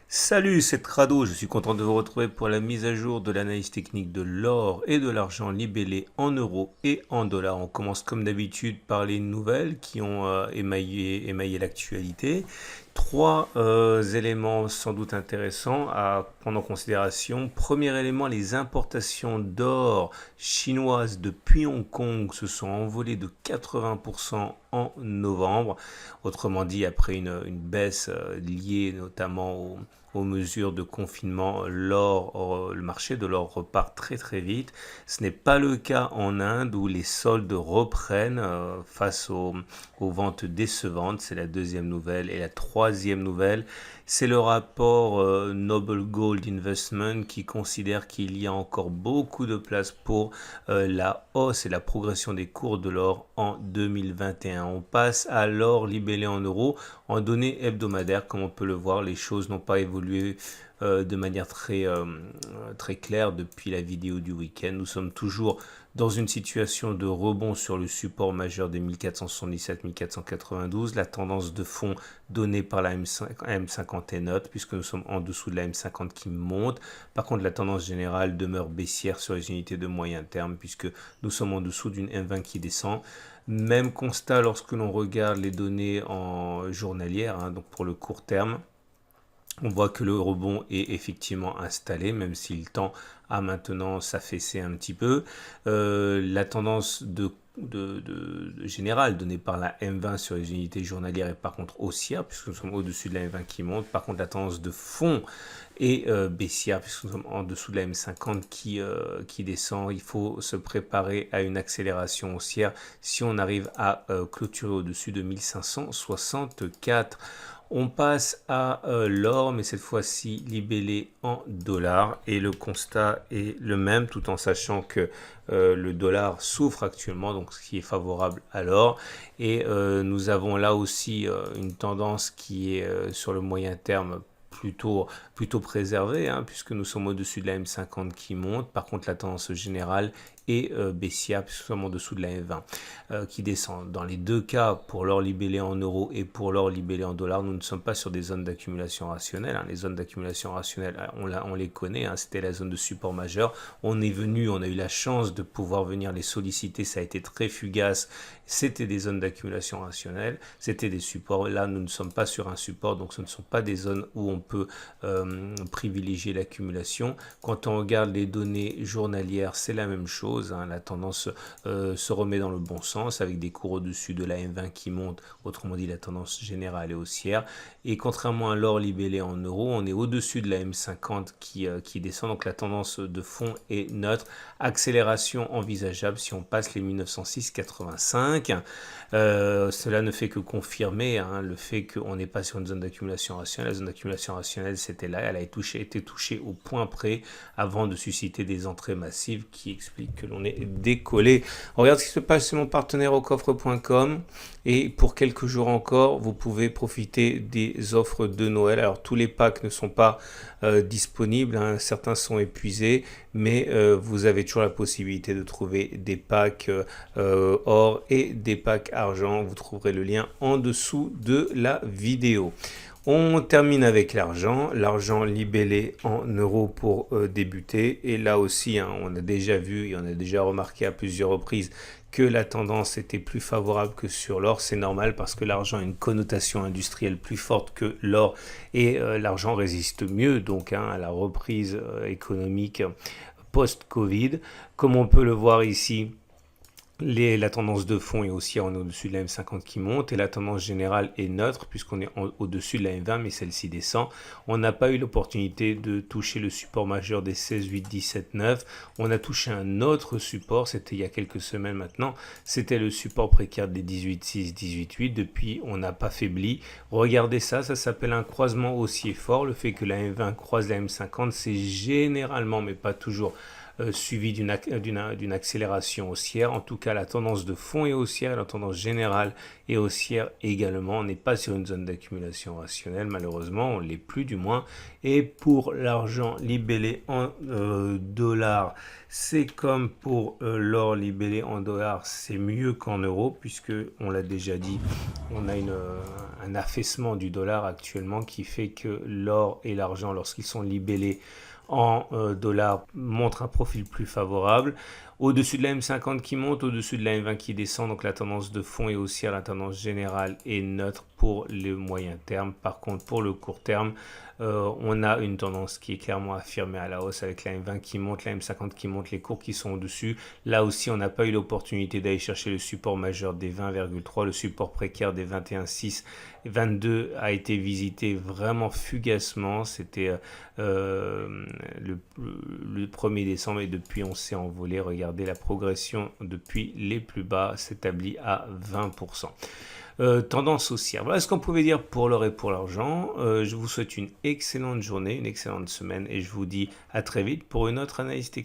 Salut, c'est Crado, je suis content de vous retrouver pour la mise à jour de l'analyse technique de l'or et de l'argent libellé en euros et en dollars. On commence comme d'habitude par les nouvelles qui ont émaillé l'actualité. Trois éléments sans doute intéressants à prendre en considération. Premier élément, les importations d'or chinoises depuis Hong Kong se sont envolées de 80% en novembre. Autrement dit, après une baisse liée notamment aux mesures de confinement, le marché de l'or repart très très vite. Ce n'est pas le cas en Inde où les soldes reprennent face aux ventes décevantes. C'est la deuxième nouvelle. Et la troisième nouvelle, c'est le rapport Noble Gold Investment qui considère qu'il y a encore beaucoup de place pour la hausse et la progression des cours de l'or en 2021. On passe à l'or libellé en euros. En données hebdomadaires, comme on peut le voir, les choses n'ont pas évolué de manière très claire depuis la vidéo du week-end. Nous sommes toujours dans une situation de rebond sur le support majeur des 1477-1492. La tendance de fond donnée par la M50 est neutre puisque nous sommes en dessous de la M50 qui monte. Par contre, la tendance générale demeure baissière sur les unités de moyen terme puisque nous sommes en dessous d'une M20 qui descend. Même constat lorsque l'on regarde les données en journalière, donc pour le court terme. On voit que le rebond est effectivement installé, même s'il tend à maintenant s'affaisser un petit peu. La tendance générale donnée par la M20 sur les unités journalières est par contre haussière, puisque nous sommes au-dessus de la M20 qui monte. Par contre, la tendance de fond est baissière, puisque nous sommes en dessous de la M50 qui descend. Il faut se préparer à une accélération haussière si on arrive à clôturer au-dessus de 1564. On passe à l'or, mais cette fois-ci libellé en dollars. Et le constat est le même, tout en sachant que le dollar souffre actuellement, donc ce qui est favorable à l'or. Et nous avons là aussi une tendance qui est sur le moyen terme plutôt préservée, puisque nous sommes au-dessus de la M50 qui monte. Par contre, la tendance générale est baissière, puisque nous sommes en dessous de la M20 qui descend. Dans les deux cas, pour l'or libellé en euros et pour l'or libellé en dollars, nous ne sommes pas sur des zones d'accumulation rationnelle. Les zones d'accumulation rationnelle, on les connaît, c'était la zone de support majeur. On a eu la chance de pouvoir venir les solliciter, ça a été très fugace. C'était des zones d'accumulation rationnelle, c'était des supports. Là, nous ne sommes pas sur un support, donc ce ne sont pas des zones où on peut privilégier l'accumulation. Quand on regarde les données journalières, c'est la même chose. La tendance se remet dans le bon sens avec des cours au-dessus de la M20 qui monte. Autrement dit, la tendance générale est haussière. Et contrairement à l'or libellé en euros, on est au-dessus de la M50 qui descend. Donc la tendance de fond est neutre. Accélération envisageable si on passe les 1906,85. Cela ne fait que confirmer le fait qu'on n'est pas sur une zone d'accumulation rationnelle. La zone d'accumulation rationnelle, c'était là. Elle a été touchée au point près avant de susciter des entrées massives qui expliquent que l'on est décollé. On regarde ce qui se passe chez mon partenaire au coffre.com et pour quelques jours encore, vous pouvez profiter des offres de Noël. Alors tous les packs ne sont pas disponibles, certains sont épuisés, mais vous avez toujours la possibilité de trouver des packs or et des packs argent. Vous trouverez le lien en dessous de la vidéo. On termine avec l'argent libellé en euros pour débuter. Et là aussi, on a déjà vu et on a déjà remarqué à plusieurs reprises que la tendance était plus favorable que sur l'or. C'est normal parce que l'argent a une connotation industrielle plus forte que l'or et l'argent résiste mieux donc à la reprise économique post-Covid. Comme on peut le voir ici, la tendance de fond est haussière, on est au-dessus de la M50 qui monte et la tendance générale est neutre puisqu'on est au-dessus de la M20 mais celle-ci descend. On n'a pas eu l'opportunité de toucher le support majeur des 16, 8, 17, 9. On a touché un autre support, c'était il y a quelques semaines maintenant, c'était le support précaire des 18, 6, 18, 8. Depuis, on n'a pas faibli. Regardez ça s'appelle un croisement haussier fort. Le fait que la M20 croise la M50, c'est généralement, mais pas toujours, suivi d'une accélération haussière. En tout cas, la tendance de fond est haussière et la tendance générale est haussière également. On n'est pas sur une zone d'accumulation rationnelle, malheureusement, on ne l'est plus du moins. Et pour l'argent libellé en dollars, c'est comme pour l'or libellé en dollars, c'est mieux qu'en euros, puisque on l'a déjà dit, on a un affaissement du dollar actuellement qui fait que l'or et l'argent, lorsqu'ils sont libellés en dollars, montrent un profil plus favorable. Au-dessus de la M50 qui monte, au-dessus de la M20 qui descend, donc la tendance de fond est haussière, la tendance générale est neutre pour le moyen terme. Par contre, pour le court terme, on a une tendance qui est clairement affirmée à la hausse avec la M20 qui monte, la M50 qui monte, les cours qui sont au-dessus. Là aussi, on n'a pas eu l'opportunité d'aller chercher le support majeur des 20,3, le support précaire des 21,6 et 22 a été visité vraiment fugacement. C'était le 1er décembre et depuis on s'est envolé. Regardez la progression depuis les plus bas s'établit à 20%. Tendance haussière. Voilà ce qu'on pouvait dire pour l'or et pour l'argent. Je vous souhaite une excellente journée, une excellente semaine et je vous dis à très vite pour une autre analyse technique.